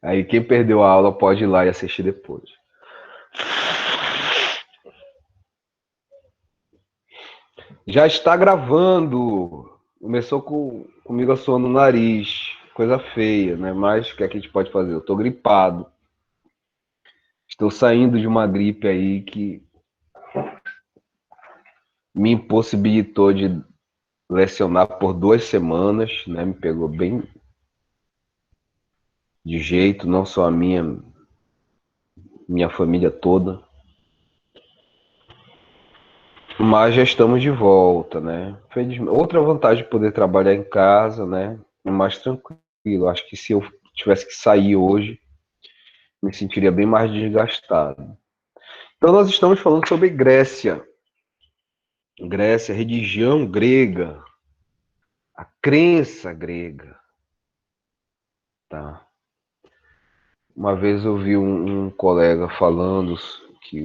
Aí quem perdeu a aula pode ir lá e assistir depois. Já está gravando. Começou comigo assoando o nariz. Coisa feia, né? Mas o que é que a gente pode fazer? Eu tô gripado. Estou saindo de uma gripe aí que me impossibilitou de lecionar por 2 semanas, né? Me pegou bem de jeito, não só a minha família toda. Mas já estamos de volta, né? Outra vantagem de poder trabalhar em casa, né? É mais tranquilo. Acho que se eu tivesse que sair hoje, me sentiria bem mais desgastado. Então nós estamos falando sobre Grécia. Grécia, religião grega, a crença grega, tá? Uma vez eu vi um colega falando que,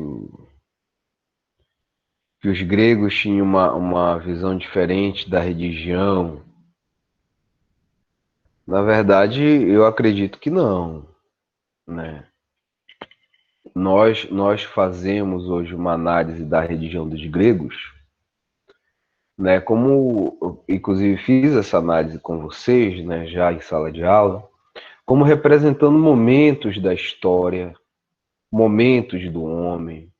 que os gregos tinham uma visão diferente da religião. Na verdade, eu acredito que não, né? Nós fazemos hoje uma análise da religião dos gregos, né? Como, inclusive, fiz essa análise com vocês, né? Já em sala de aula, como representando momentos da história, momentos do homem,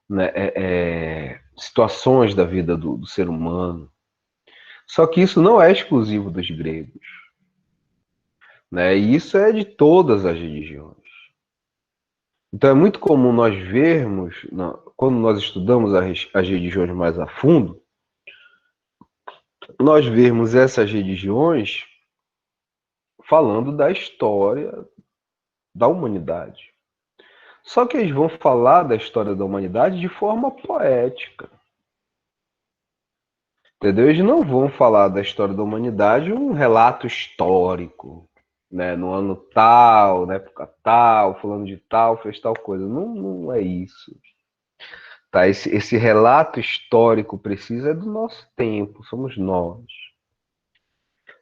né? Situações da vida do ser humano. Só que isso não é exclusivo dos gregos, né? E isso é de todas as religiões. Então é muito comum nós vermos, quando nós estudamos as religiões mais a fundo, nós vermos essas religiões falando da história da humanidade. Só que eles vão falar da história da humanidade de forma poética. Entendeu? Eles não vão falar da história da humanidade um relato histórico, né? No ano tal, na época tal, fulano de tal fez tal coisa. Não, não é isso. Tá? Esse relato histórico preciso é do nosso tempo, somos nós.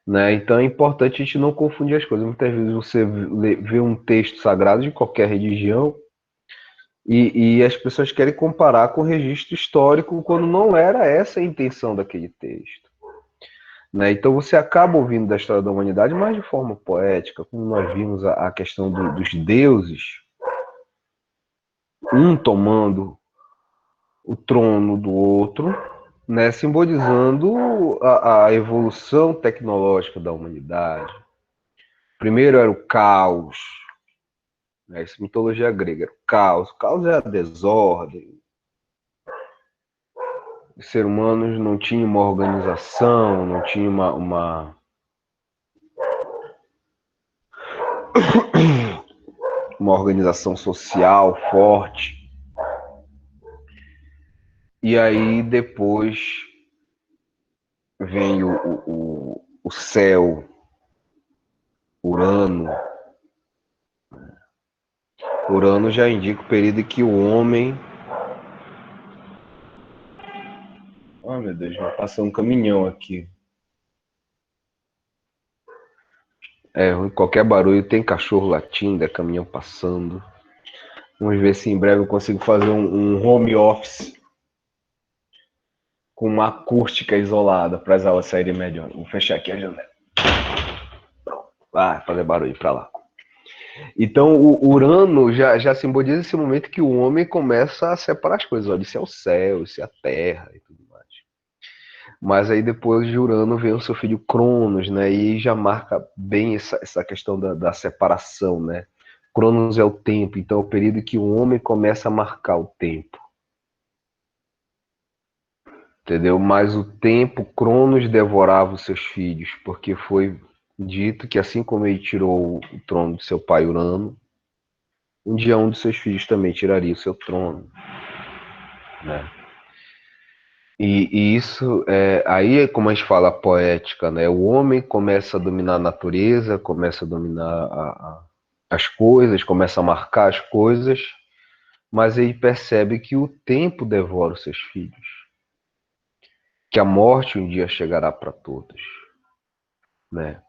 Né? Então é importante a gente não confundir as coisas. Muitas vezes você vê um texto sagrado de qualquer religião e as pessoas querem comparar com o registro histórico quando não era essa a intenção daquele texto. Né? Então você acaba ouvindo da história da humanidade, mas de forma poética, como nós vimos a questão dos deuses, um tomando o trono do outro, né? Simbolizando a evolução tecnológica da humanidade. Primeiro era o caos, né? Isso é mitologia grega, era o caos. O caos é a desordem. Os seres humanos não tinham uma organização, não tinham uma organização social forte. E aí depois vem o céu, Urano. Urano já indica o período em que o homem. Oh, meu Deus, vai passar um caminhão aqui. Qualquer barulho tem cachorro latindo, é caminhão passando. Vamos ver se em breve eu consigo fazer um home office com uma acústica isolada para as aulas saírem melhor. Vou fechar aqui a janela. Pronto. Vai fazer barulho para lá. Então, o Urano já simboliza esse momento que o homem começa a separar as coisas. Olha, isso é o céu, isso é a terra e tudo mais. Mas aí depois de Urano vem o seu filho Cronos, né? E já marca bem essa questão da separação, né? Cronos é o tempo, então é o período em que o homem começa a marcar o tempo. Entendeu? Mas o tempo, Cronos devorava os seus filhos, porque foi dito que assim como ele tirou o trono de seu pai Urano, um dia um de seus filhos também tiraria o seu trono, né? E isso, aí como a gente fala poética, né? O homem começa a dominar a natureza, começa a dominar as coisas, começa a marcar as coisas, mas ele percebe que o tempo devora os seus filhos, que a morte um dia chegará para todos, né?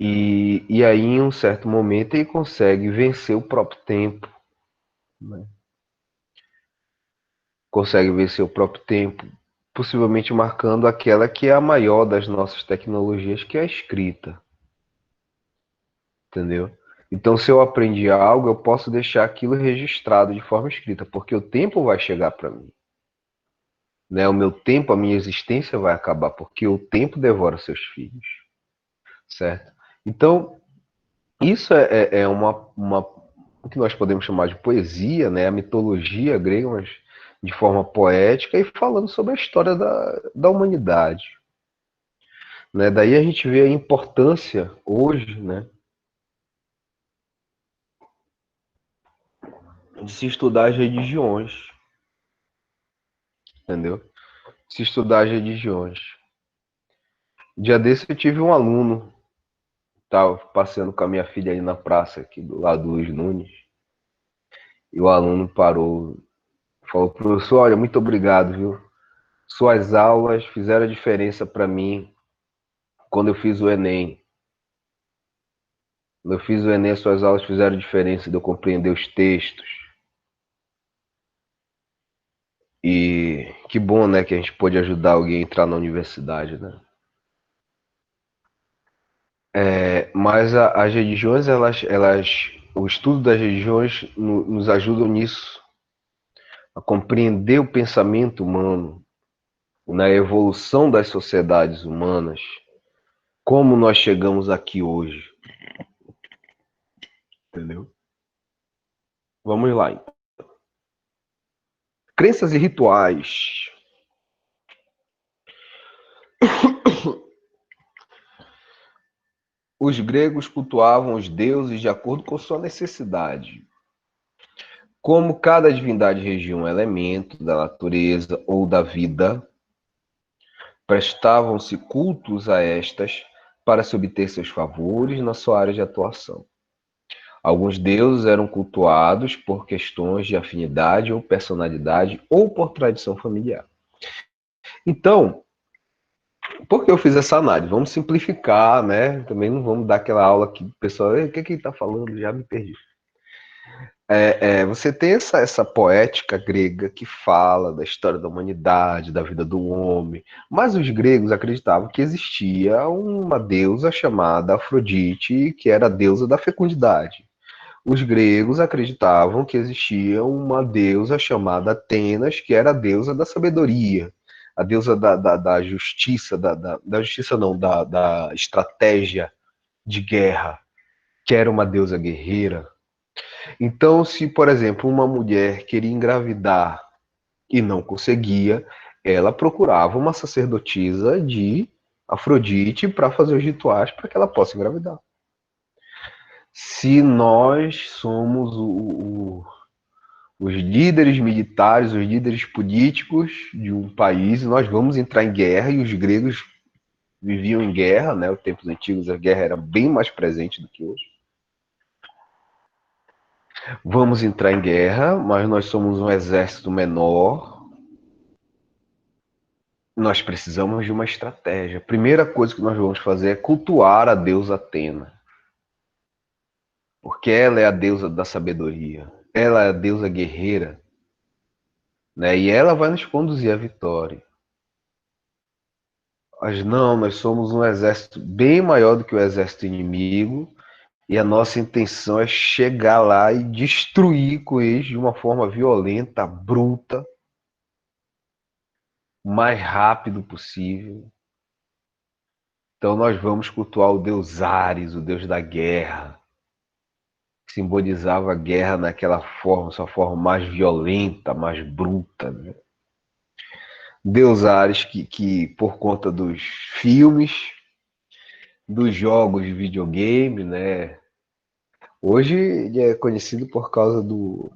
E aí, em um certo momento, ele consegue vencer o próprio tempo, né? Consegue vencer o próprio tempo, possivelmente marcando aquela que é a maior das nossas tecnologias, que é a escrita, entendeu? Então, se eu aprendi algo, eu posso deixar aquilo registrado de forma escrita, porque o tempo vai chegar para mim, né? O meu tempo, a minha existência vai acabar, porque o tempo devora seus filhos, certo? Então, isso é o que nós podemos chamar de poesia, né? A mitologia grega, mas de forma poética e falando sobre a história da humanidade, né? Daí a gente vê a importância hoje, né, de se estudar as religiões, entendeu? Se estudar as religiões. Dia desse eu tive um aluno, estava passeando com a minha filha ali na praça, aqui do lado do Luiz Nunes, e o aluno parou, falou: professor, olha, muito obrigado, viu? Suas aulas fizeram a diferença para mim quando eu fiz o Enem. Quando eu fiz o Enem, suas aulas fizeram diferença de eu compreender os textos. E que bom, né, que a gente pôde ajudar alguém a entrar na universidade, né? Mas as religiões, o estudo das religiões nos ajudam nisso, a compreender o pensamento humano, na evolução das sociedades humanas, como nós chegamos aqui hoje, entendeu? Vamos lá, então. Crenças e rituais. Os gregos cultuavam os deuses de acordo com sua necessidade. Como cada divindade regia um elemento da natureza ou da vida, prestavam-se cultos a estas para se obter seus favores na sua área de atuação. Alguns deuses eram cultuados por questões de afinidade ou personalidade ou por tradição familiar. Então, por que eu fiz essa análise? Vamos simplificar, né? Também não vamos dar aquela aula que o pessoal, o que ele está falando? Já me perdi. Você tem essa poética grega que fala da história da humanidade, da vida do homem, mas os gregos acreditavam que existia uma deusa chamada Afrodite, que era a deusa da fecundidade. Os gregos acreditavam que existia uma deusa chamada Atenas, que era a deusa da sabedoria, a deusa da justiça, da justiça não, da estratégia de guerra, que era uma deusa guerreira. Então, se, por exemplo, uma mulher queria engravidar e não conseguia, ela procurava uma sacerdotisa de Afrodite para fazer os rituais para que ela possa engravidar. Se nós somos os líderes militares, os líderes políticos de um país, nós vamos entrar em guerra, e os gregos viviam em guerra, né? Os tempos antigos a guerra era bem mais presente do que hoje. Vamos entrar em guerra, mas nós somos um exército menor. Nós precisamos de uma estratégia. A primeira coisa que nós vamos fazer é cultuar a deusa Atena, porque ela é a deusa da sabedoria, ela é a deusa guerreira, né? E ela vai nos conduzir à vitória. Mas não, nós somos um exército bem maior do que o exército inimigo, e a nossa intenção é chegar lá e destruir com eles de uma forma violenta, bruta, o mais rápido possível. Então nós vamos cultuar o deus Ares, o deus da guerra, que simbolizava a guerra naquela forma, sua forma mais violenta, mais bruta, né? Deus Ares que por conta dos filmes, dos jogos de videogame, né? Hoje ele é conhecido por causa do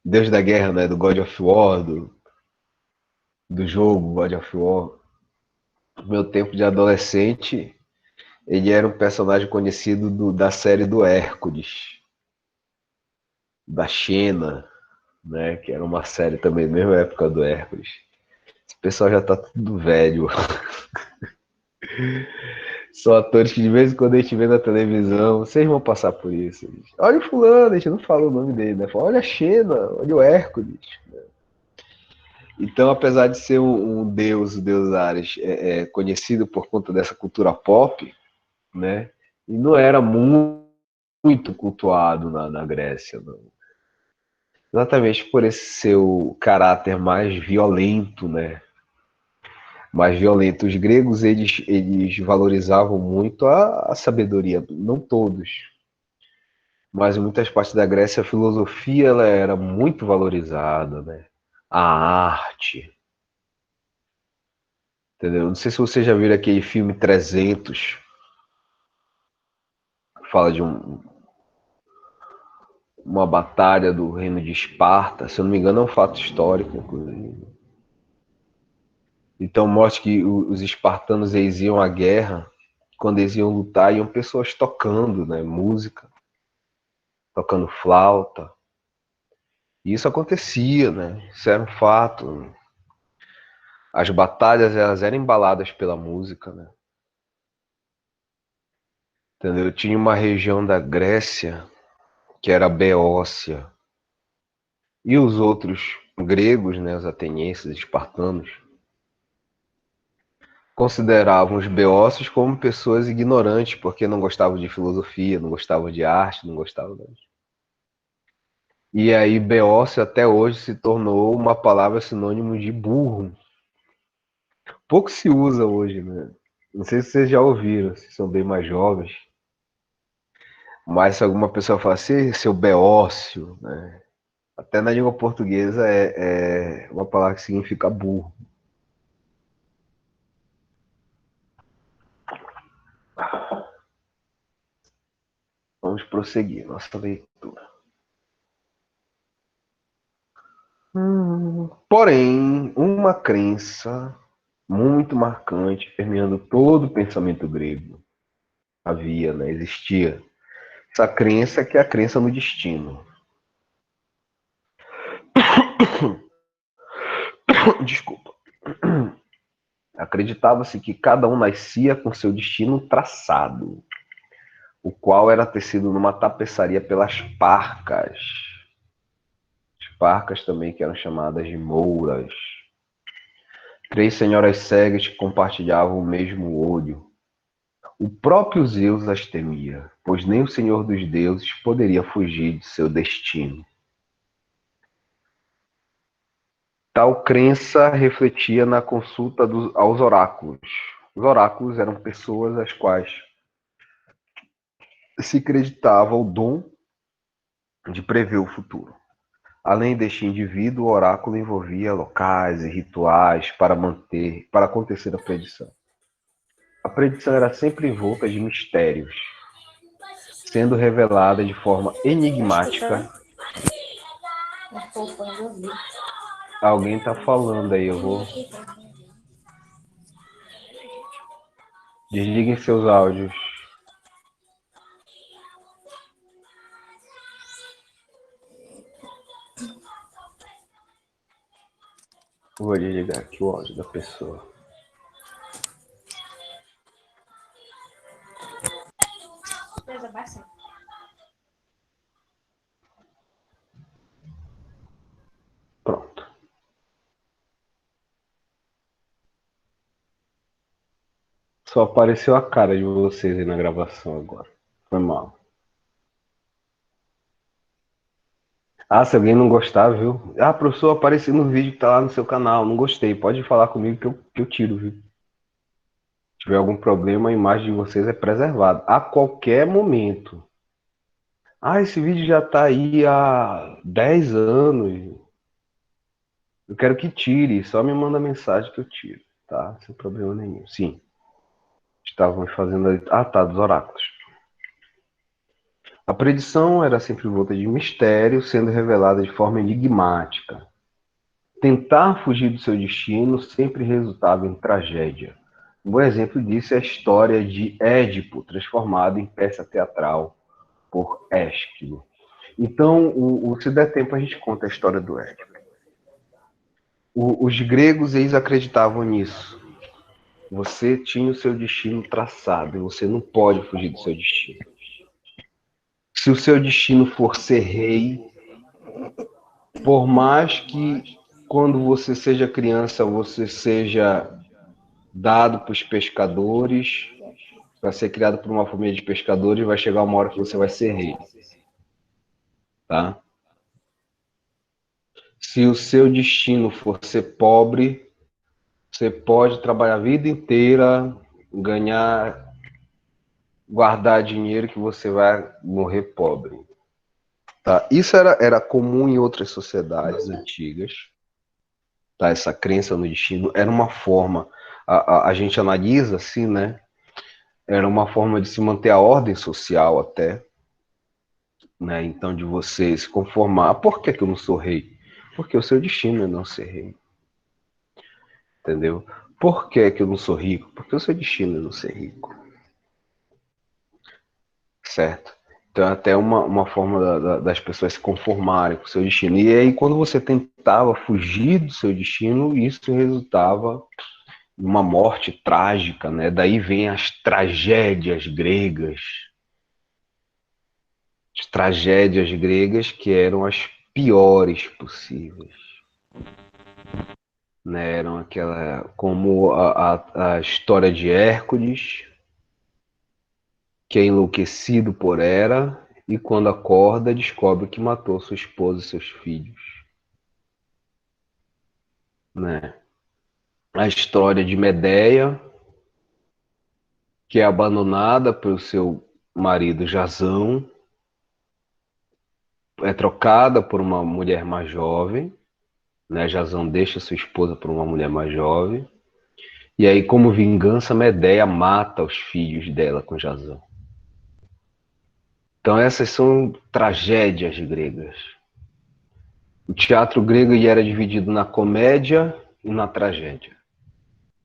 Deus da Guerra, né? Do God of War, do jogo God of War. No meu tempo de adolescente, ele era um personagem conhecido da série do Hércules, da Xena, né? Que era uma série também, mesma época do Hércules. Esse pessoal já tá tudo velho. São atores que de vez em quando a gente vê na televisão, vocês vão passar por isso. Olha o fulano, a gente não fala o nome dele, né? Fala, olha a Xena, olha o Hércules. Então, apesar de ser um deus, o deus Ares, conhecido por conta dessa cultura pop, né? E não era muito cultuado na Grécia, não. Exatamente por esse seu caráter mais violento, né? Mais violento. Os gregos, eles valorizavam muito a sabedoria, não todos, mas em muitas partes da Grécia a filosofia ela era muito valorizada, né? A arte, entendeu? Não sei se você já viu aquele filme 300, que fala de uma batalha do reino de Esparta, se eu não me engano é um fato histórico, inclusive. Então mostra que os espartanos eles iam à guerra, quando eles iam lutar, iam pessoas tocando, né, música, tocando flauta. E isso acontecia, né? Isso era um fato. As batalhas elas eram embaladas pela música, né? Entendeu? Tinha uma região da Grécia que era a Beócia. E os outros gregos, né, os atenienses, espartanos, consideravam os beócios como pessoas ignorantes, porque não gostavam de filosofia, não gostavam de arte, não gostavam de... E aí beócio até hoje se tornou uma palavra sinônimo de burro. Pouco se usa hoje, né? Não sei se vocês já ouviram, se são bem mais jovens, mas se alguma pessoa fala assim, seu beócio, né? Até na língua portuguesa é uma palavra que significa burro. Vamos prosseguir nossa leitura. Porém, uma crença muito marcante permeando todo o pensamento grego havia, né? Existia essa crença que é a crença no destino. Desculpa. Acreditava-se que cada um nascia com seu destino traçado, o qual era tecido numa tapeçaria pelas parcas. As parcas também que eram chamadas de mouras. Três senhoras cegas que compartilhavam o mesmo olho. O próprio Zeus as temia, pois nem o Senhor dos Deuses poderia fugir de seu destino. Tal crença refletia na consulta aos oráculos. Os oráculos eram pessoas às quais se acreditava o dom de prever o futuro. Além deste indivíduo, o oráculo envolvia locais e rituais para acontecer a predição. A predição era sempre envolta de mistérios, sendo revelada de forma enigmática. Alguém tá falando aí, eu vou. Desliguem seus áudios. Vou desligar aqui o áudio da pessoa. Pronto. Só apareceu a cara de vocês aí na gravação agora. Foi mal. Ah, se alguém não gostar, viu? Ah, professor, apareci no vídeo que tá lá no seu canal. Não gostei. Pode falar comigo que eu tiro, viu? Se tiver algum problema, a imagem de vocês é preservada. A qualquer momento. Ah, esse vídeo já tá aí há 10 anos. Eu quero que tire. Só me manda mensagem que eu tiro. Tá? Sem problema nenhum. Sim. Estávamos fazendo... Ah, tá. Dos oráculos. A predição era sempre volta de mistério, sendo revelada de forma enigmática. Tentar fugir do seu destino sempre resultava em tragédia. Um bom exemplo disso é a história de Édipo, transformado em peça teatral por Ésquilo. Então, se der tempo, a gente conta a história do Édipo. Os gregos, eles acreditavam nisso. Você tinha o seu destino traçado e você não pode fugir do seu destino. Se o seu destino for ser rei, por mais que quando você seja criança você seja dado para os pescadores, vai ser criado por uma família de pescadores, vai chegar uma hora que você vai ser rei, tá? Se o seu destino for ser pobre, você pode trabalhar a vida inteira, ganhar, guardar dinheiro que você vai morrer pobre. Tá? Isso era comum em outras sociedades antigas. Tá? Essa crença no destino era uma forma, a gente analisa assim, né? Era uma forma de se manter a ordem social até, né? Então de você se conformar. Por que eu não sou rei? Porque o seu destino é não ser rei. Entendeu? Por que eu não sou rico? Porque o seu destino é não ser rico. Certo? Então é até uma forma das pessoas se conformarem com o seu destino. E aí quando você tentava fugir do seu destino, isso resultava em uma morte trágica, né? Daí vem as tragédias gregas. As tragédias gregas que eram as piores possíveis. Né? Eram aquela, como a história de Hércules, que é enlouquecido por Hera e quando acorda descobre que matou sua esposa e seus filhos, né? A história de Medeia, que é abandonada pelo seu marido Jasão, é trocada por uma mulher mais jovem, né? Jasão deixa sua esposa por uma mulher mais jovem, e aí como vingança Medeia mata os filhos dela com Jasão. Então essas são tragédias gregas. O teatro grego era dividido na comédia e na tragédia.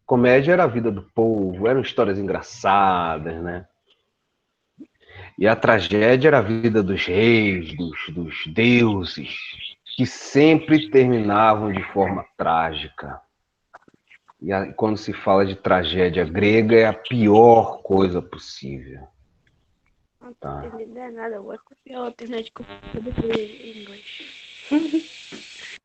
Comédia era a vida do povo, eram histórias engraçadas, né? E a tragédia era a vida dos reis, dos deuses, que sempre terminavam de forma trágica. E quando se fala de tragédia grega, é a pior coisa possível. Não tô Tá? entendendo nada, eu vou copiar a internet com tudo em inglês.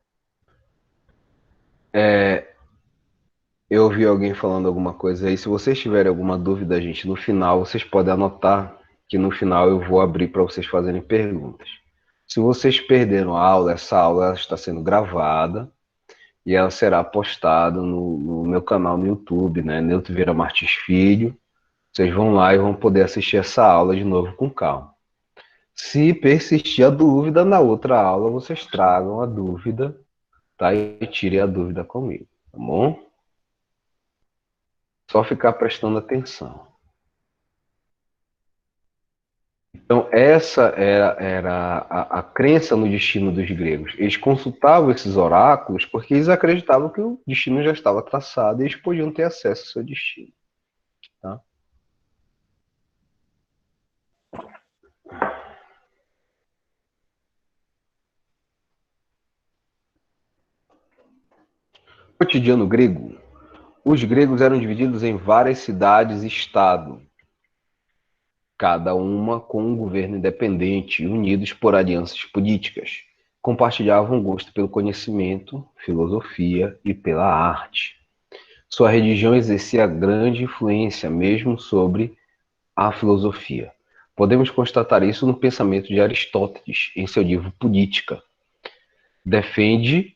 Eu ouvi alguém falando alguma coisa aí. Se vocês tiverem alguma dúvida, gente, no final vocês podem anotar que no final eu vou abrir para vocês fazerem perguntas. Se vocês perderam a aula, essa aula ela está sendo gravada e ela será postada no meu canal no YouTube, né? Neuto Vieira Martins Filho. Vocês vão lá e vão poder assistir essa aula de novo com calma. Se persistir a dúvida, na outra aula vocês tragam a dúvida, tá? E tirem a dúvida comigo, tá bom? Só ficar prestando atenção. Então, essa era a crença no destino dos gregos. Eles consultavam esses oráculos porque eles acreditavam que o destino já estava traçado e eles podiam ter acesso ao seu destino. Tá? Cotidiano grego. Os gregos eram divididos em várias cidades e estado, cada uma com um governo independente, unidos por alianças políticas. Compartilhavam gosto pelo conhecimento, filosofia e pela arte. Sua religião exercia grande influência mesmo sobre a filosofia. Podemos constatar isso no pensamento de Aristóteles, em seu livro Política. Defende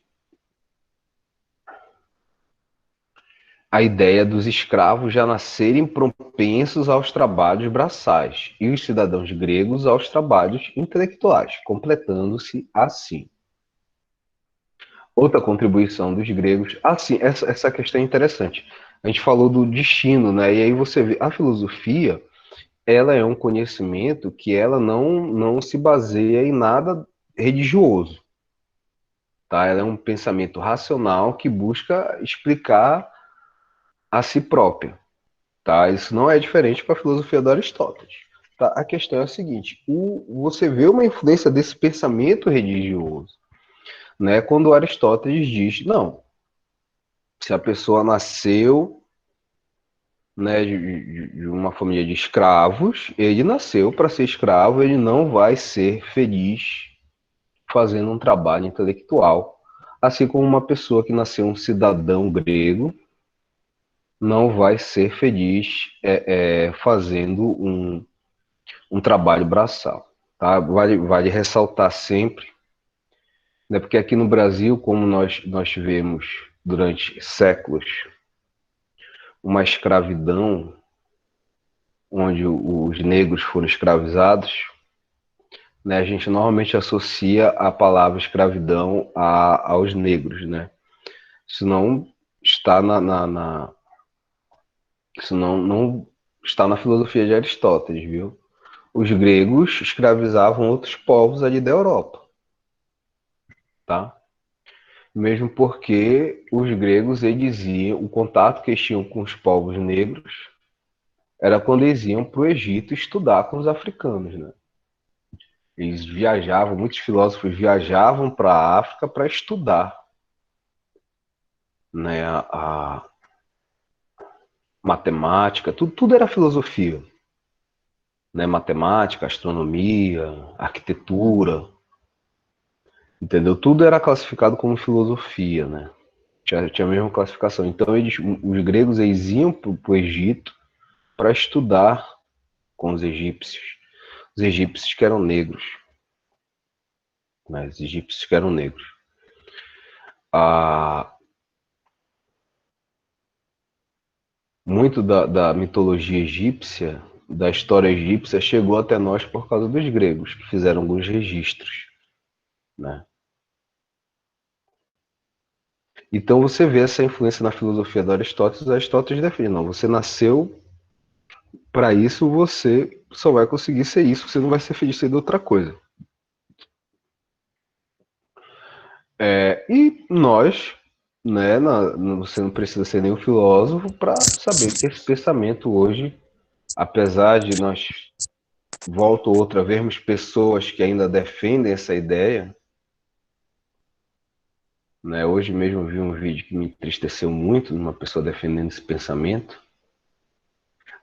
a ideia dos escravos já nascerem propensos aos trabalhos braçais e os cidadãos gregos aos trabalhos intelectuais, completando-se assim. Outra contribuição dos gregos. Sim, essa questão é interessante. A gente falou do destino, né? E aí você vê, a filosofia, ela é um conhecimento que ela não se baseia em nada religioso, tá? Ela é um pensamento racional que busca explicar a si própria, tá? Isso não é diferente para a filosofia do Aristóteles. Tá? A questão é a seguinte: você vê uma influência desse pensamento religioso, né? Quando Aristóteles diz, não, se a pessoa nasceu né, de uma família de escravos, ele nasceu para ser escravo, ele não vai ser feliz fazendo um trabalho intelectual. Assim como uma pessoa que nasceu um cidadão grego não vai ser feliz fazendo um trabalho braçal. Tá? Vale ressaltar sempre, né, porque aqui no Brasil, como nós tivemos durante séculos uma escravidão onde os negros foram escravizados, né, a gente normalmente associa a palavra escravidão aos negros, né? Isso não está isso não está na filosofia de Aristóteles, viu? Os gregos escravizavam outros povos ali da Europa, tá? Mesmo porque os gregos, eles iam, o contato que eles tinham com os povos negros era quando eles iam para o Egito estudar com os africanos, né? Eles viajavam, muitos filósofos viajavam para a África para estudar, né, a matemática, tudo era filosofia, né? Matemática, astronomia, arquitetura, entendeu? Tudo era classificado como filosofia, né? Tinha a mesma classificação. Então os gregos, eles iam para o Egito para estudar com os egípcios que eram negros, né? Os egípcios que eram negros. Muito da mitologia egípcia, da história egípcia, chegou até nós por causa dos gregos, que fizeram alguns registros, né? Então você vê essa influência na filosofia do Aristóteles. Aristóteles defende, não, você nasceu para isso, você só vai conseguir ser isso, você não vai ser feliz sendo outra coisa. E nós, né, você não precisa ser nenhum filósofo para saber que esse pensamento hoje, apesar de nós, volta ou outra, vermos pessoas que ainda defendem essa ideia, né, hoje mesmo eu vi um vídeo que me entristeceu muito, de uma pessoa defendendo esse pensamento,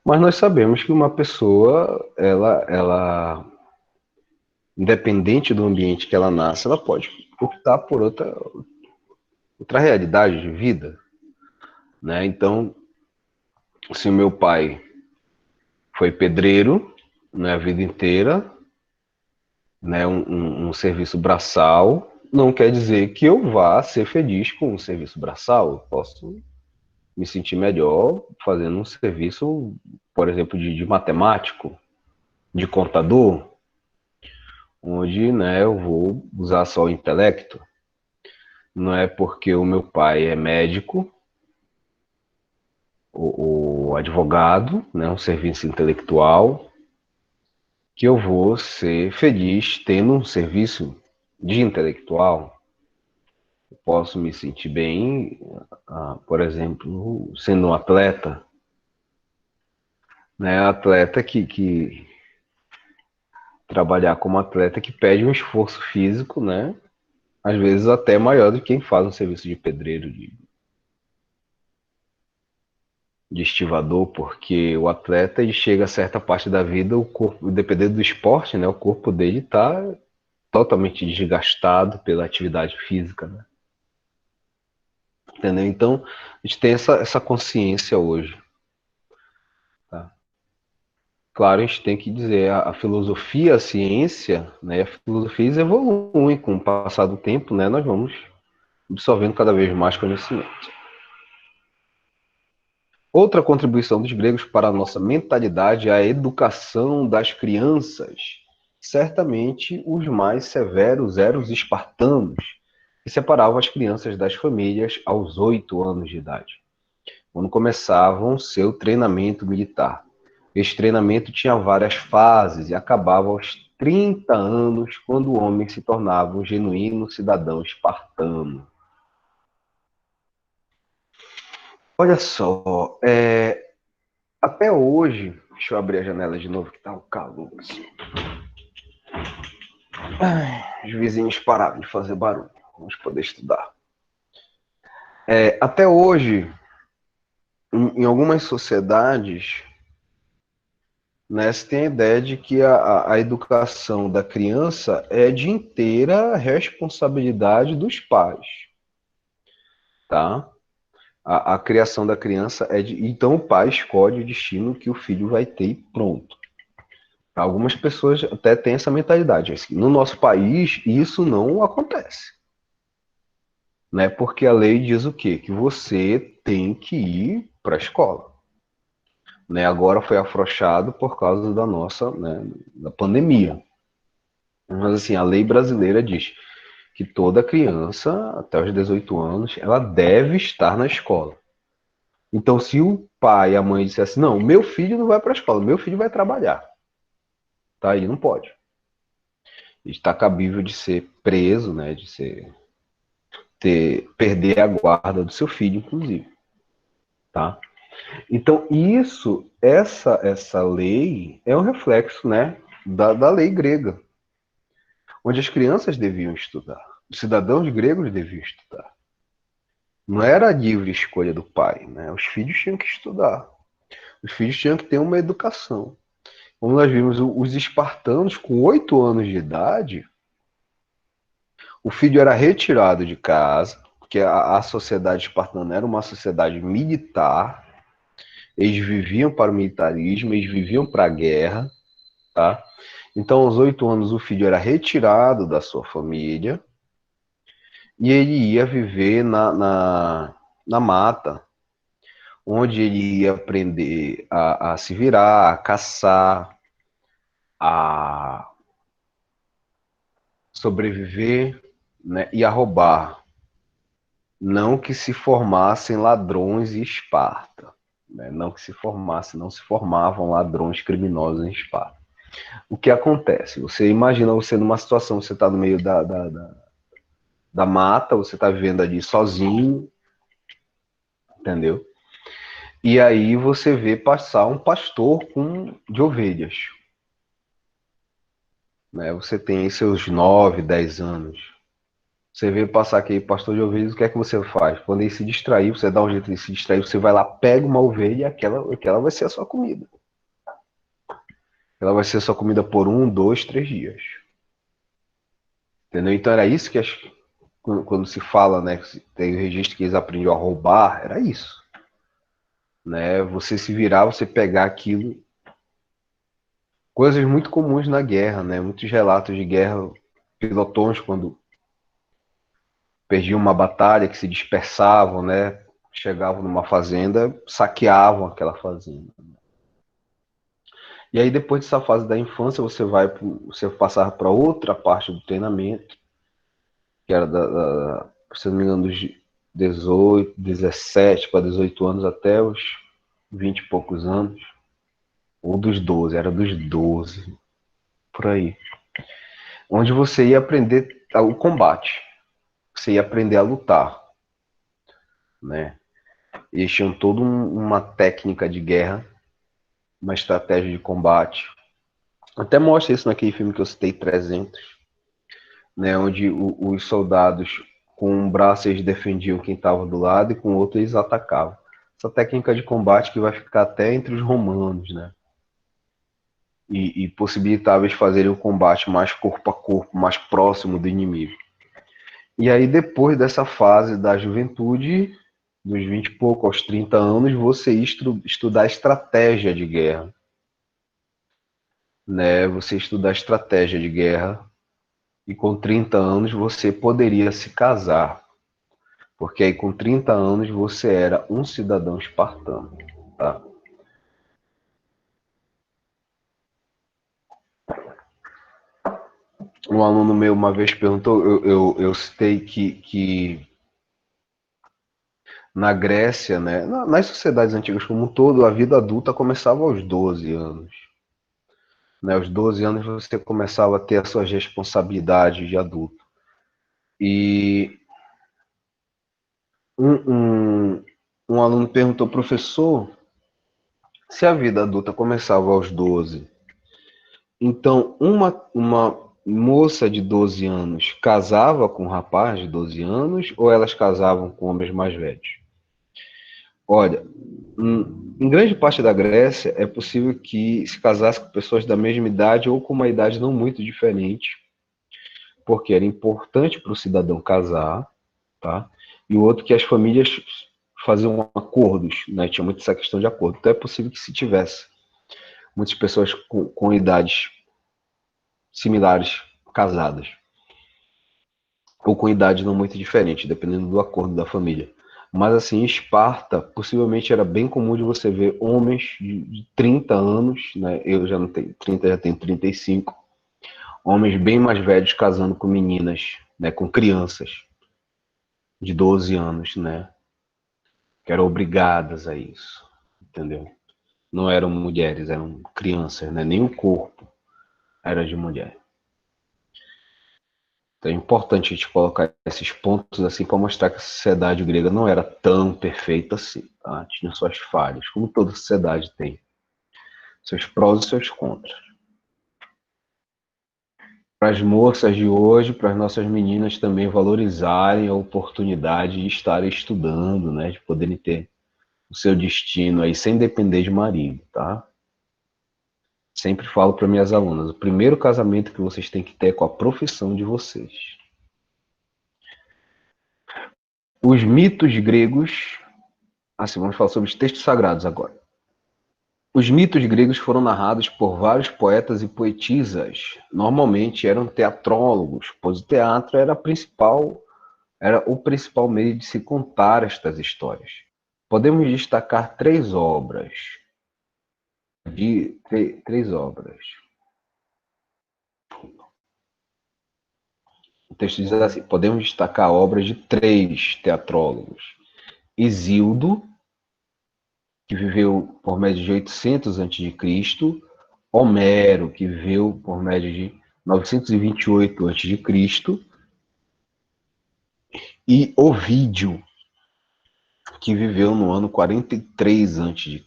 mas nós sabemos que uma pessoa, ela independente do ambiente que ela nasce, ela pode optar por outra realidade de vida, né? Então, se o meu pai foi pedreiro, né, a vida inteira, né, um serviço braçal, não quer dizer que eu vá ser feliz com um serviço braçal. Eu posso me sentir melhor fazendo um serviço, por exemplo, de matemático, de contador, onde, né, eu vou usar só o intelecto. Não é porque o meu pai é médico, o advogado, né, um serviço intelectual, que eu vou ser feliz tendo um serviço de intelectual. Eu posso me sentir bem, por exemplo, sendo um atleta, né, atleta que trabalhar como atleta que pede um esforço físico, né, às vezes até maior do que quem faz um serviço de pedreiro, de estivador, porque o atleta, ele chega a certa parte da vida, o corpo, dependendo do esporte, né, o corpo dele está totalmente desgastado pela atividade física, né? Entendeu? Então, a gente tem essa consciência hoje. Tá? Claro, a gente tem que dizer, a filosofia, a ciência, né, a filosofia evolui com o passar do tempo, né, nós vamos absorvendo cada vez mais conhecimento. Outra contribuição dos gregos para a nossa mentalidade é a educação das crianças. Certamente os mais severos eram os espartanos, que separavam as crianças das famílias aos 8 anos de idade, quando começavam seu treinamento militar. Esse treinamento tinha várias fases e acabava aos 30 anos, quando o homem se tornava um genuíno cidadão espartano. Olha só, até hoje, deixa eu abrir a janela de novo que tá um calor. Assim. Os vizinhos pararam de fazer barulho. Vamos poder estudar. Até hoje, em algumas sociedades, né, se tem a ideia de que a educação da criança é de inteira responsabilidade dos pais, tá? A criação da criança é de... Então o pai escolhe o destino que o filho vai ter e pronto. Algumas pessoas até têm essa mentalidade. Assim, no nosso país, isso não acontece. Né? Porque a lei diz o quê? Que você tem que ir para a escola. Né? Agora foi afrouxado por causa da nossa, né, da pandemia. Mas assim, a lei brasileira diz que toda criança, até os 18 anos, ela deve estar na escola. Então, se o pai e a mãe dissessem, não, meu filho não vai para a escola, meu filho vai trabalhar, tá aí, não pode. Está cabível de ser preso, né, de perder a guarda do seu filho, inclusive, tá? Então, essa lei é um reflexo, né, da lei grega, onde as crianças deviam estudar, os cidadãos gregos deviam estudar. Não era a livre escolha do pai, né? Os filhos tinham que estudar, os filhos tinham que ter uma educação. Como nós vimos, os espartanos, com 8 anos de idade, o filho era retirado de casa, porque a sociedade espartana era uma sociedade militar, eles viviam para o militarismo, eles viviam para a guerra, tá? Então, aos 8 anos, o filho era retirado da sua família e ele ia viver na mata, onde ele ia aprender a se virar, a caçar, a sobreviver, né, e a roubar. Não que se formassem ladrões em Esparta. Né? Não se formavam ladrões criminosos em Esparta. O que acontece? Você imagina você numa situação, você está no meio da mata, você está vivendo ali sozinho, entendeu? E aí você vê passar um pastor de ovelhas. Né? Você tem seus 9, 10 anos. Você vê passar aquele pastor de ovelhas, o que é que você faz? Quando ele se distrair, você dá um jeito de se distrair, você vai lá, pega uma ovelha e aquela vai ser a sua comida. Ela vai ser a sua comida por 1, 2, 3 dias. Entendeu? Então era isso que quando se fala, né, tem o registro que eles aprendiam a roubar, era isso. Né? Você se virar, você pegar aquilo. Coisas muito comuns na guerra, né? Muitos relatos de guerra, pilotões quando perdiam uma batalha, que se dispersavam, né? Chegavam numa fazenda, saqueavam aquela fazenda. E aí depois dessa fase da infância, você passar para outra parte do treinamento, que era se não me engano, dos 18, 17 para 18 anos até os 20 e poucos anos. Ou dos 12, era dos 12, por aí. Onde você ia aprender o combate. Você ia aprender a lutar, né? Eles tinham toda uma técnica de guerra, uma estratégia de combate. Até mostra isso naquele filme que eu citei, 300, né? Onde os soldados, com um braço eles defendiam quem estava do lado e com o outro eles atacavam. Essa técnica de combate que vai ficar até entre os romanos, né? E possibilitava eles fazerem um combate mais corpo a corpo, mais próximo do inimigo. E aí, depois dessa fase da juventude, dos 20 e pouco aos 30 anos, você estudar estratégia de guerra. Né? Você estudar estratégia de guerra. E com 30 anos você poderia se casar. Porque aí com 30 anos você era um cidadão espartano. Tá? Um aluno meu uma vez perguntou, eu citei que na Grécia, né, nas sociedades antigas como um todo, a vida adulta começava aos 12 anos. Né, aos 12 anos você começava a ter as suas responsabilidades de adulto. E um aluno perguntou, professor, se a vida adulta começava aos 12, então uma moça de 12 anos casava com um rapaz de 12 anos ou elas casavam com homens mais velhos? Olha, em grande parte da Grécia é possível que se casasse com pessoas da mesma idade ou com uma idade não muito diferente, porque era importante para o cidadão casar, tá? E o outro que as famílias faziam acordos, né? Tinha muito essa questão de acordo. Então é possível que se tivesse muitas pessoas com idades similares casadas, ou com idade não muito diferente, dependendo do acordo da família. Mas assim, em Esparta, possivelmente era bem comum de você ver homens de 30 anos, né? Eu já não tenho 30, já tenho 35. Homens bem mais velhos casando com meninas, né? Com crianças de 12 anos, né? Que eram obrigadas a isso, entendeu? Não eram mulheres, eram crianças, né? Nem o corpo era de mulher. Então é importante a gente colocar esses pontos assim para mostrar que a sociedade grega não era tão perfeita assim, tá? Tinha suas falhas, como toda sociedade tem, seus prós e seus contras. Para as moças de hoje, para as nossas meninas também valorizarem a oportunidade de estarem estudando, né? De poderem ter o seu destino aí sem depender de marido, tá? Sempre falo para minhas alunas, o primeiro casamento que vocês têm que ter é com a profissão de vocês. Os mitos gregos, assim, vamos falar sobre os textos sagrados agora. Os mitos gregos foram narrados por vários poetas e poetisas. Normalmente eram teatrólogos, pois o teatro era o principal meio de se contar estas histórias. Podemos destacar três obras. Três obras. O texto diz assim: podemos destacar obras de três teatrólogos. Hesíodo, que viveu por média de 800 a.C., Homero, que viveu por média de 928 a.C., e Ovídio, que viveu no ano 43 a.C.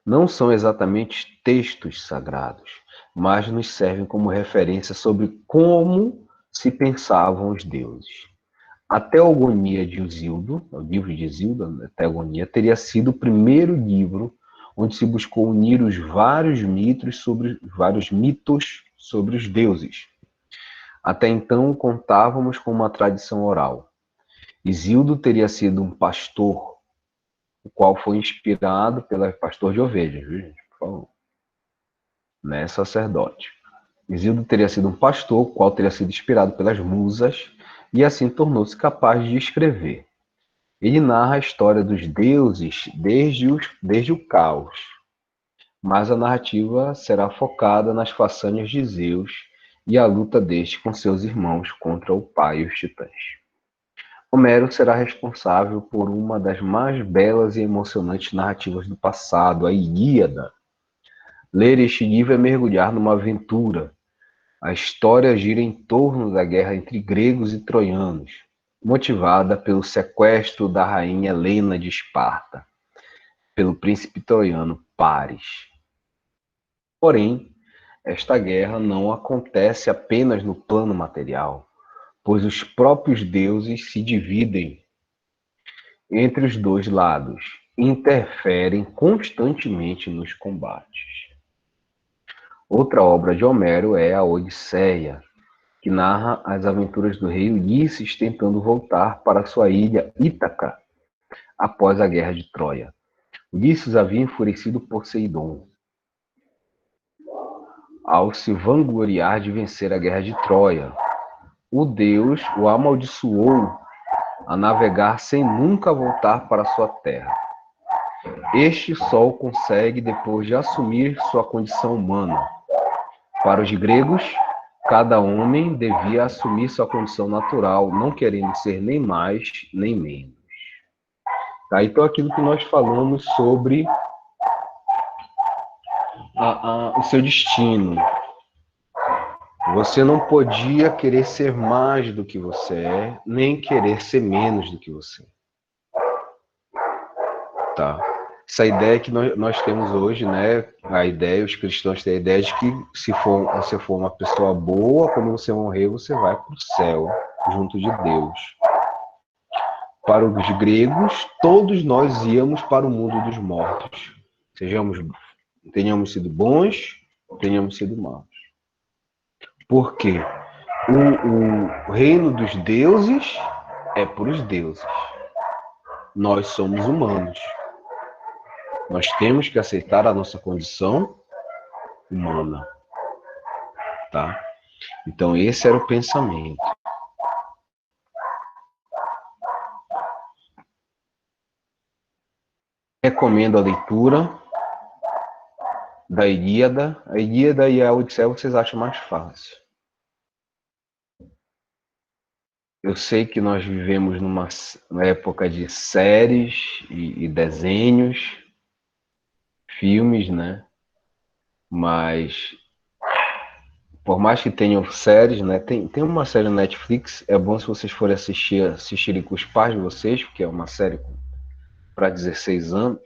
Não são exatamente textos sagrados, mas nos servem como referência sobre como se pensavam os deuses. A Teogonia de Hesíodo, o livro de Hesíodo, a Teogonia, teria sido o primeiro livro onde se buscou unir os vários mitos sobre os deuses. Até então, contávamos com uma tradição oral. Hesíodo teria sido um pastor, o qual foi inspirado pelo pastor de ovelhas, viu, gente? Por favor. Não é sacerdote. Hesíodo teria sido um pastor, o qual teria sido inspirado pelas musas, e assim tornou-se capaz de escrever. Ele narra a história dos deuses desde o caos, mas a narrativa será focada nas façanhas de Zeus e a luta deste com seus irmãos contra o pai e os titãs. Homero será responsável por uma das mais belas e emocionantes narrativas do passado, a Ilíada. Ler este livro é mergulhar numa aventura. A história gira em torno da guerra entre gregos e troianos, motivada pelo sequestro da rainha Helena de Esparta, pelo príncipe troiano Paris. Porém, esta guerra não acontece apenas no plano material, pois os próprios deuses se dividem entre os dois lados e interferem constantemente nos combates. Outra obra de Homero é a Odisseia, que narra as aventuras do rei Ulisses tentando voltar para sua ilha Ítaca após a guerra de Troia. Ulisses havia enfurecido Poseidon ao se vangloriar de vencer a guerra de Troia. O deus o amaldiçoou a navegar sem nunca voltar para sua terra. Este só o consegue depois de assumir sua condição humana. Para os gregos, cada homem devia assumir sua condição natural, não querendo ser nem mais nem menos. Tá? Então, aquilo que nós falamos sobre o seu destino. Você não podia querer ser mais do que você é, nem querer ser menos do que você é. Tá? Essa ideia que nós temos hoje, né? A ideia, os cristãos têm a ideia de que se você for uma pessoa boa, quando você morrer, você vai para o céu, junto de Deus. para os gregos, todos nós íamos para o mundo dos mortos. Tenhamos sido bons, tenhamos sido maus. Por quê? O reino dos deuses é para os deuses. Nós somos humanos. Nós temos que aceitar a nossa condição humana. Tá? Então, esse era o pensamento. Recomendo a leitura da Ilíada. A Ilíada e a Odisseia vocês acham mais fácil. Eu sei que nós vivemos numa época de séries e desenhos, filmes, né? Mas, por mais que tenham séries, né? Tem uma série na Netflix, é bom se vocês forem assistirem com os pais de vocês, porque é uma série para 16 anos,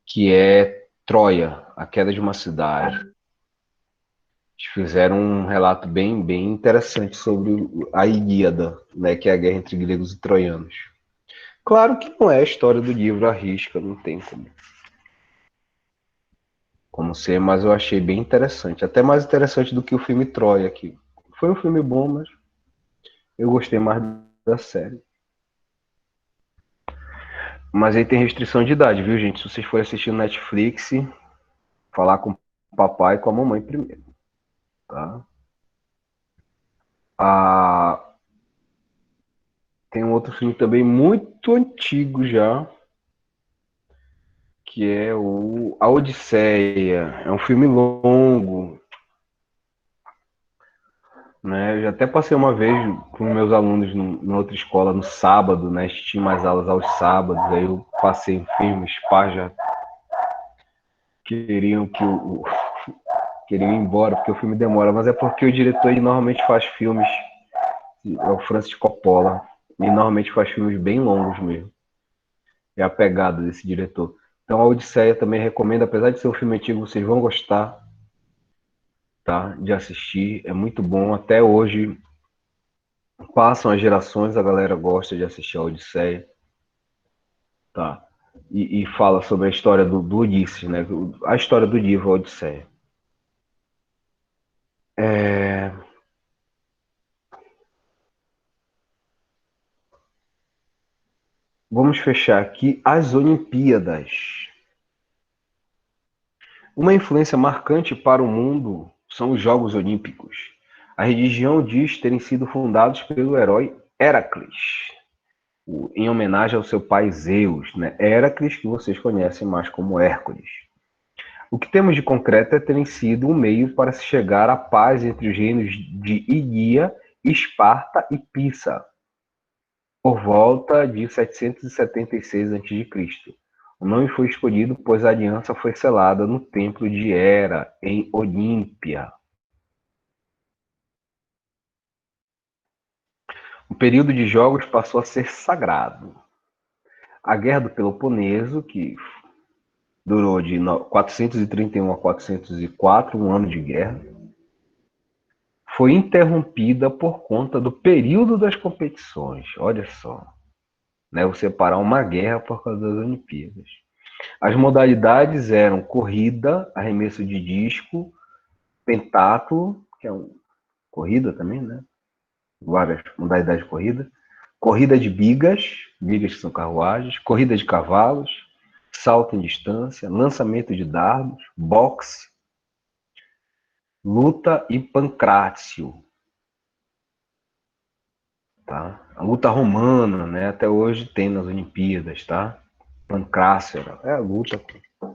que é Troia, a queda de uma cidade. Eles fizeram um relato bem interessante sobre a Ilíada, né? Que é a guerra entre gregos e troianos. Claro que não é a história do livro à risca, não tem como ser, mas eu achei bem interessante. Até mais interessante do que o filme Troia, que foi um filme bom, mas eu gostei mais da série. Mas aí tem restrição de idade, viu, gente? Se vocês forem assistir no Netflix, falar com o papai e com a mamãe primeiro, tá? Tem um outro filme também muito antigo já, que é A Odisseia. É um filme longo, né? Eu já até passei uma vez com meus alunos em outra escola no sábado, né? Tinha mais aulas aos sábados, aí eu passei um filme, os pais já queriam queriam ir embora, porque o filme demora, mas é porque o diretor ele normalmente faz filmes, é o Francis Coppola, e normalmente faz filmes bem longos mesmo. É a pegada desse diretor. Então a Odisseia também recomendo, apesar de ser um filme antigo, vocês vão gostar, tá? De assistir, é muito bom, até hoje passam as gerações, a galera gosta de assistir a Odisseia, tá? E fala sobre a história do Ulisses, né? A história do livro A Odisseia. Vamos fechar aqui as Olimpíadas. Uma influência marcante para o mundo são os Jogos Olímpicos. A religião diz terem sido fundados pelo herói Heracles, em homenagem ao seu pai Zeus, né? Heracles, que vocês conhecem mais como Hércules. O que temos de concreto é terem sido um meio para se chegar à paz entre os reinos de Ilia, Esparta e Pisa, por volta de 776 a.C. O nome foi escolhido pois a aliança foi selada no templo de Hera, em Olímpia. O período de jogos passou a ser sagrado. A Guerra do Peloponeso, que durou de 431 a 404, um ano de guerra, foi interrompida por conta do período das competições. Olha só, né? Você parar uma guerra por causa das Olimpíadas. As modalidades eram corrida, arremesso de disco, pentatlo, que é corrida também, né? Várias modalidades de corrida. Corrida de bigas, bigas que são carruagens, corrida de cavalos, salto em distância, lançamento de dardos, boxe, luta e pancrácio. Tá? A luta romana, né? Até hoje tem nas Olimpíadas, tá? Pancrácio é a luta. A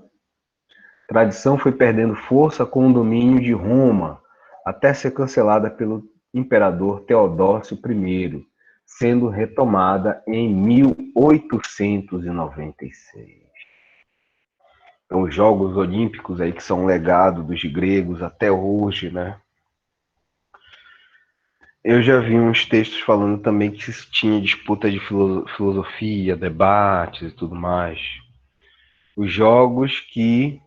tradição foi perdendo força com o domínio de Roma, até ser cancelada pelo imperador Teodósio I, sendo retomada em 1896. Então, os Jogos Olímpicos aí que são um legado dos gregos até hoje, né? Eu já vi uns textos falando também que tinha disputa de filosofia, debates e tudo mais. Os jogos que,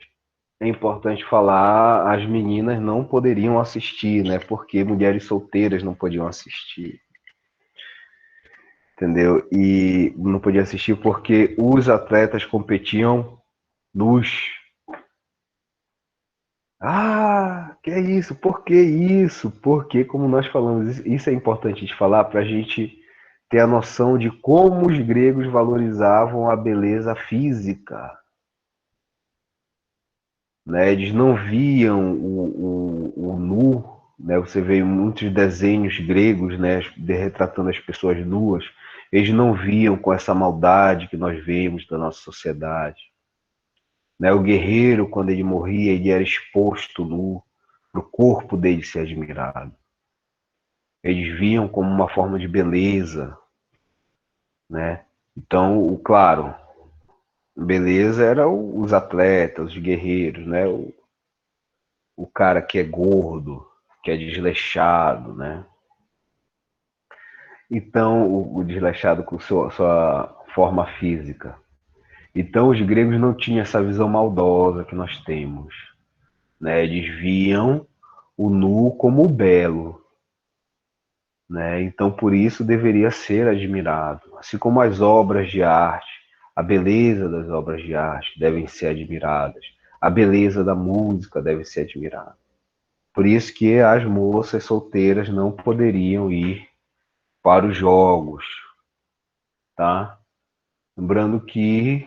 é importante falar, as meninas não poderiam assistir, né? Porque mulheres solteiras não podiam assistir. entendeu? E não podia assistir porque os atletas competiam nus. Ah, que é isso? Por que isso? Porque, como nós falamos, isso é importante de falar para a gente ter a noção de como os gregos valorizavam a beleza física, né? Eles não viam o nu, né? Você vê muitos desenhos gregos, né? Retratando as pessoas nuas. Eles não viam com essa maldade que nós vemos da nossa sociedade, né? O guerreiro, quando ele morria, ele era exposto nu, para o corpo dele ser admirado. Eles viam como uma forma de beleza, né? Então, claro, beleza era os atletas, os guerreiros, né? O cara que é gordo, que é desleixado, né? Então, o desleixado com sua forma física. Então, os gregos não tinham essa visão maldosa que nós temos, né? Eles viam o nu como o belo, né? Então, por isso deveria ser admirado, assim como as obras de arte, a beleza das obras de arte devem ser admiradas, a beleza da música deve ser admirada. Por isso que as moças solteiras não poderiam ir para os jogos, tá? Lembrando que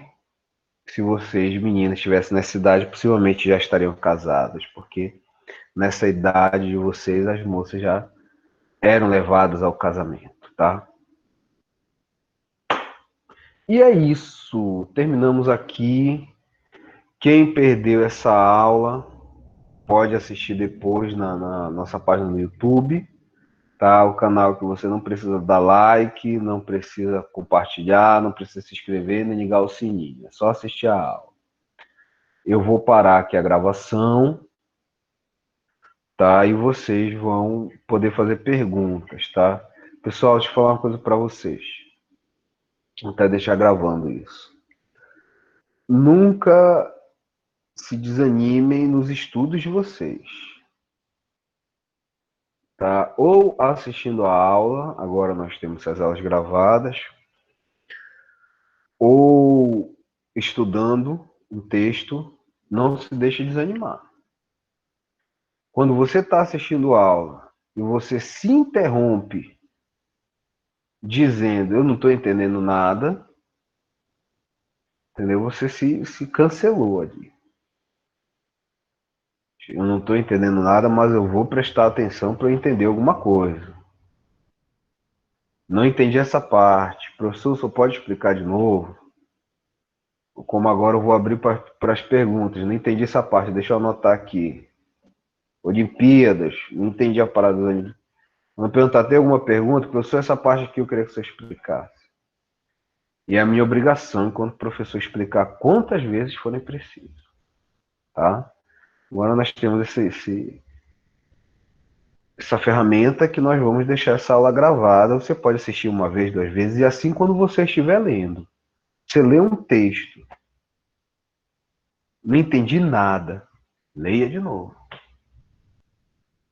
se vocês, meninas, estivessem nessa idade, possivelmente já estariam casadas, porque nessa idade de vocês, as moças já eram levadas ao casamento, tá? E é isso. Terminamos aqui. Quem perdeu essa aula pode assistir depois na nossa página no YouTube, tá? O canal que você não precisa dar like, não precisa compartilhar, não precisa se inscrever nem ligar o sininho. É só assistir a aula. Eu vou parar aqui a gravação, tá? E vocês vão poder fazer perguntas, tá? Pessoal, deixa eu falar uma coisa para vocês. Vou até deixar gravando isso. Nunca se desanimem nos estudos de vocês, tá? Ou assistindo a aula, agora nós temos as aulas gravadas, ou estudando um texto, não se deixe desanimar. Quando você está assistindo a aula e você se interrompe dizendo eu não estou entendendo nada, entendeu? Você se cancelou ali. Eu não estou entendendo nada, mas eu vou prestar atenção para entender alguma coisa. Não entendi essa parte. Professor, só pode explicar de novo? Como agora eu vou abrir para as perguntas. Não entendi essa parte, deixa eu anotar aqui. Olimpíadas, não entendi a parada. Vou perguntar, tem alguma pergunta? Professor, essa parte aqui eu queria que você explicasse. E é a minha obrigação, enquanto professor, explicar quantas vezes forem preciso. Tá? Agora nós temos essa ferramenta que nós vamos deixar essa aula gravada. Você pode assistir uma vez, duas vezes, e assim quando você estiver lendo. Você lê um texto, não entendi nada, leia de novo.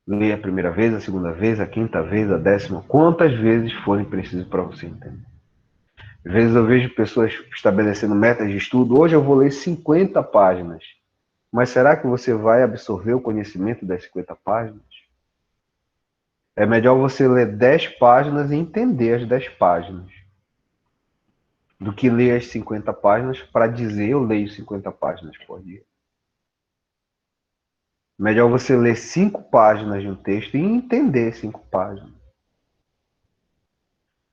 Leia a primeira vez, a segunda vez, a quinta vez, a décima, quantas vezes forem preciso para você entender. Às vezes eu vejo pessoas estabelecendo metas de estudo. Hoje eu vou ler 50 páginas. Mas será que você vai absorver o conhecimento das 50 páginas? É melhor você ler 10 páginas e entender as 10 páginas do que ler as 50 páginas para dizer eu leio 50 páginas por dia. Melhor você ler 5 páginas de um texto e entender 5 páginas.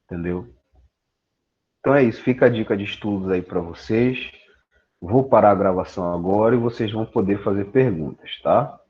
Entendeu? Então é isso. Fica a dica de estudos aí para vocês. Vou parar a gravação agora e vocês vão poder fazer perguntas, tá?